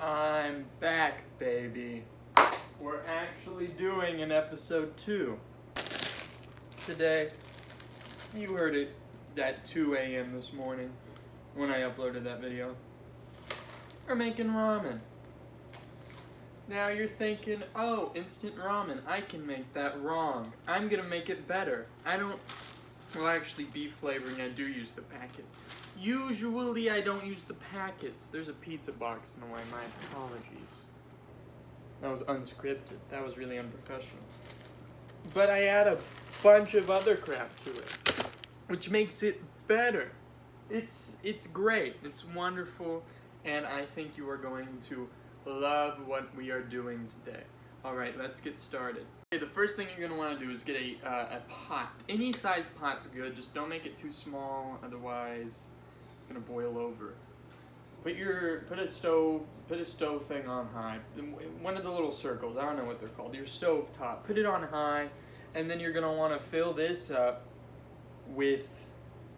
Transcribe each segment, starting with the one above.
I'm back, baby. We're actually doing an episode 2. Today, you heard it at 2 a.m. this morning when I uploaded that video. We're making ramen. Now you're thinking, oh, instant ramen, I can make that wrong. I'm gonna make it better. Well, actually, beef flavoring, I do use the packets. Usually, I don't use the packets. There's a pizza box in the way. My apologies. That was unscripted. That was really unprofessional. But I add a bunch of other crap to it, which makes it better. It's great. It's wonderful, and I think you are going to love what we are doing today. All right, let's get started. Okay, the first thing you're gonna want to do is get a pot. Any size pot's good. Just don't make it too small, otherwise it's gonna boil over. Put a stove thing on high. One of the little circles. I don't know what they're called. Your stove top. Put it on high, and then you're gonna want to fill this up with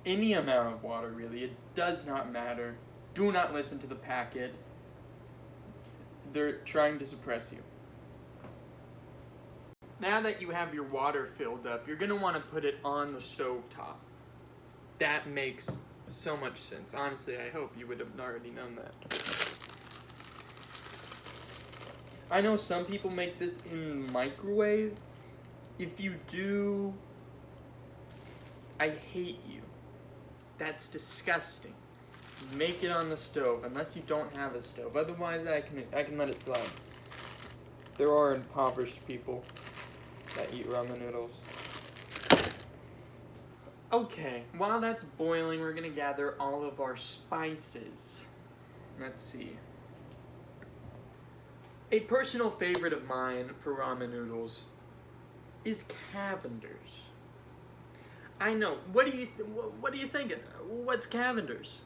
any amount of water. Really, it does not matter. Do not listen to the packet. They're trying to suppress you. Now that you have your water filled up, you're going to want to put it on the stove top. That makes so much sense. Honestly, I hope you would have already known that. I know some people make this in the microwave. If you do, I hate you. That's disgusting. Make it on the stove, unless you don't have a stove. Otherwise, I can let it slide. There are impoverished people that eat ramen noodles. Okay, while that's boiling, we're gonna gather all of our spices. Let's see. A personal favorite of mine for ramen noodles is Cavender's. I know. What do you think? What's Cavender's?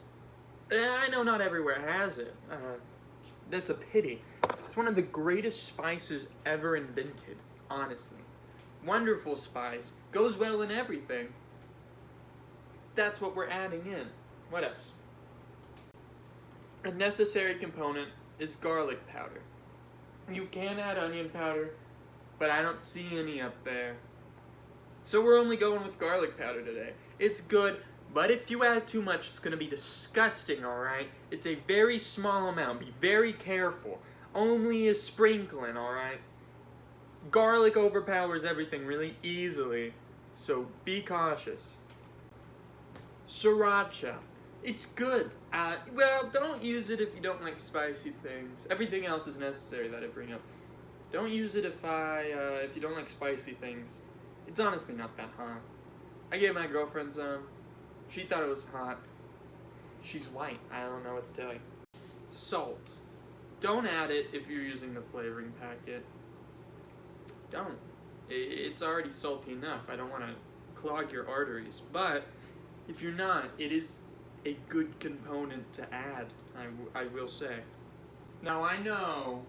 I know not everywhere has it. That's a pity. It's one of the greatest spices ever invented, honestly. Wonderful spice. Goes well in everything. That's what we're adding in. What else? A necessary component is garlic powder. You can add onion powder, but I don't see any up there. So we're only going with garlic powder today. It's good, but if you add too much, it's going to be disgusting, alright? It's a very small amount. Be very careful. Only a sprinkling, alright? Garlic overpowers everything really easily, so be cautious. Sriracha. It's good. Well, don't use it if you don't like spicy things. Everything else is necessary that I bring up. Don't use it if you don't like spicy things. It's honestly not that hot. I gave my girlfriend some. She thought it was hot. She's white. I don't know what to tell you. Salt. Don't add it if you're using the flavoring packet. Don't. It's already salty enough. I don't want to clog your arteries. But if you're not, it is a good component to add, I will say. Now I know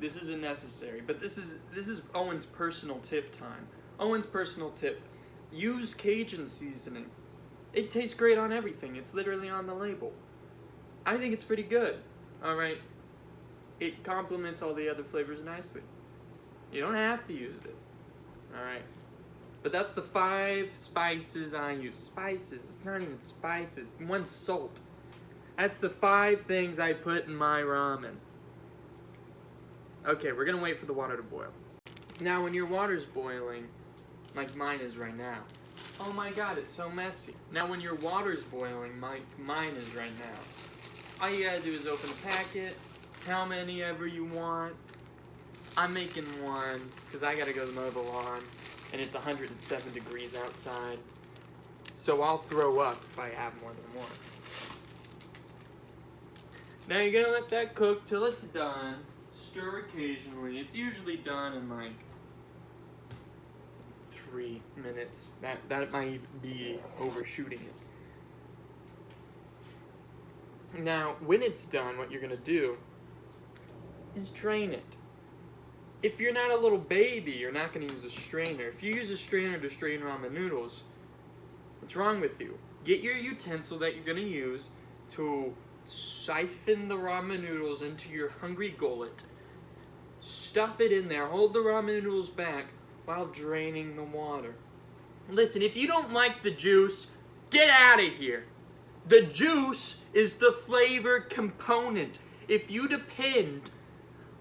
this isn't necessary, but this is Owen's personal tip time. Owen's personal tip. Use Cajun seasoning. It tastes great on everything. It's literally on the label. I think it's pretty good. Alright? It complements all the other flavors nicely. You don't have to use it. Alright? But that's the 5 spices I use. Spices. It's not even spices. 1 salt. That's the 5 things I put in my ramen. Okay, we're going to wait for the water to boil. Now, when your water's boiling, like mine is right now. Oh my god, it's so messy. Now, when your water's boiling, mine is right now. All you gotta do is open the packet, how many ever you want. I'm making 1, because I gotta go mow the lawn, and it's 107 degrees outside. So I'll throw up if I have more than 1. Now you're gonna let that cook till it's done. Stir occasionally. It's usually done in like 3 minutes. That might be overshooting it. Now, when it's done, what you're gonna do is drain it. If you're not a little baby, you're not gonna use a strainer. If you use a strainer to strain ramen noodles, what's wrong with you? Get your utensil that you're gonna use to siphon the ramen noodles into your hungry gullet. Stuff it in there. Hold the ramen noodles back while draining the water. Listen, if you don't like the juice, get out of here. The juice is the flavor component. If you depend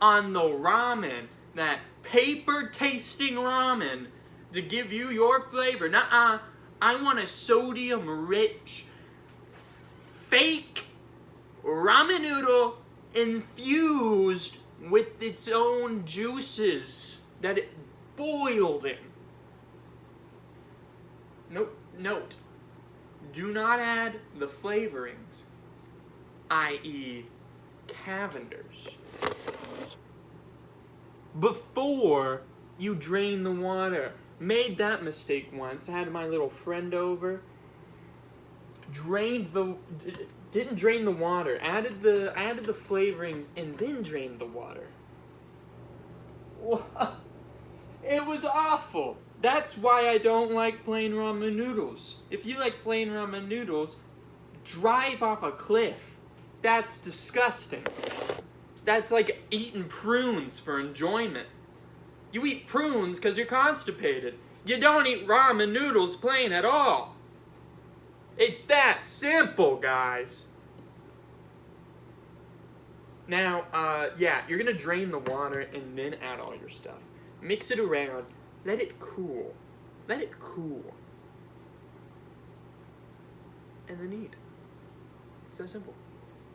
on the ramen, that paper-tasting ramen, to give you your flavor, nuh-uh, I want a sodium-rich, fake ramen noodle infused with its own juices that it boiled in. Note, do not add the flavorings, i.e. Cavenders, before you drain the water. Made that mistake once. I had my little friend over. Didn't drain the water. Added the flavorings and then drained the water. It was awful. That's why I don't like plain ramen noodles. If you like plain ramen noodles, drive off a cliff. That's disgusting. That's like eating prunes for enjoyment. You eat prunes because you're constipated. You don't eat ramen noodles plain at all. It's that simple, guys. Now, yeah, you're gonna drain the water and then add all your stuff. Mix it around. Let it cool. Let it cool. And then eat. It's that simple.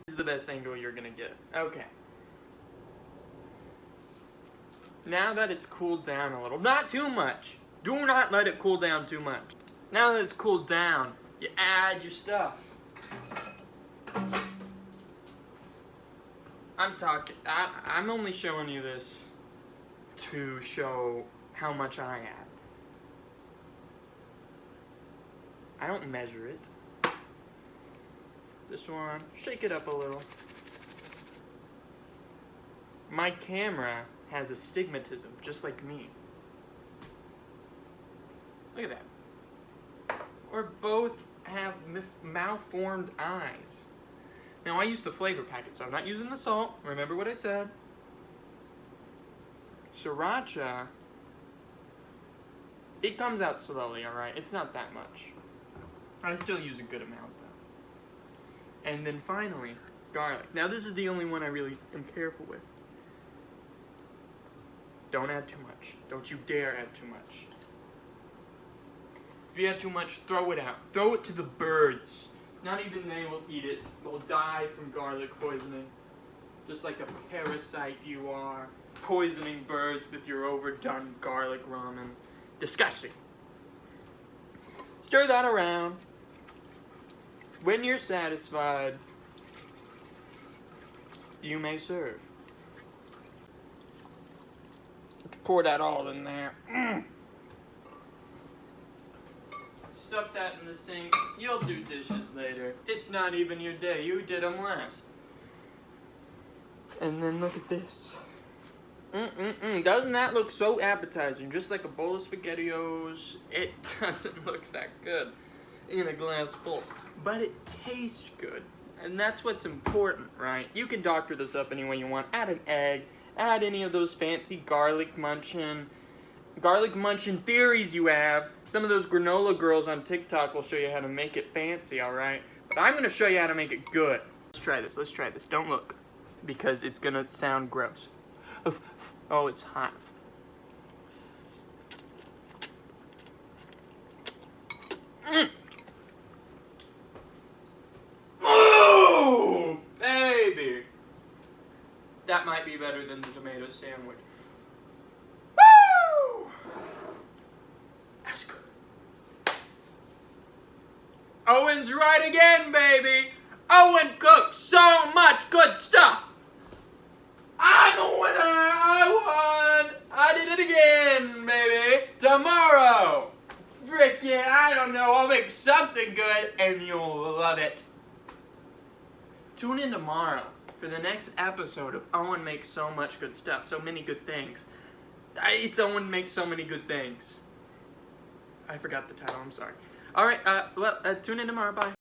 This is the best angle you're gonna get. Okay. Now that it's cooled down a little, not too much. Do not let it cool down too much. Now that it's cooled down, you add your stuff. I'm only showing you this to show how much I add. I don't measure it. This one, shake it up a little. My camera has astigmatism, just like me. Look at that. Or both have malformed eyes. Now I use the flavor packet, so I'm not using the salt. Remember what I said. Sriracha, it comes out slowly, alright? It's not that much. I still use a good amount, though. And then finally, garlic. Now this is the only one I really am careful with. Don't add too much. Don't you dare add too much. If you add too much, throw it out. Throw it to the birds. Not even they will eat it. They'll die from garlic poisoning. Just like a parasite you are. Poisoning birds with your overdone garlic ramen. Disgusting. Stir that around. When you're satisfied, you may serve. Pour that all in there. Stuff that in the sink. You'll do dishes later. It's not even your day. You did them last. And then look at this. Doesn't that look so appetizing? Just like a bowl of SpaghettiOs. It doesn't look that good in a glass bowl. But it tastes good. And that's what's important, right? You can doctor this up any way you want. Add an egg. Add any of those fancy garlic munchin theories you have. Some of those granola girls on TikTok will show you how to make it fancy, alright? But I'm going to show you how to make it good. Let's try this. Don't look, because it's going to sound gross. Oh, it's hot. Oh, baby! That might be better than the tomato sandwich. Woo! That's good. Owen's right again, baby! Owen cooks so much good stuff! I'm a winner! I won! I did it again, baby! Tomorrow! Frickin', I don't know, I'll make something good and you'll love it. Tune in tomorrow for the next episode of Owen Makes So Much Good Stuff. So many good things. It's Owen Makes So Many Good Things. I forgot the title, I'm sorry. Alright, tune in tomorrow, bye.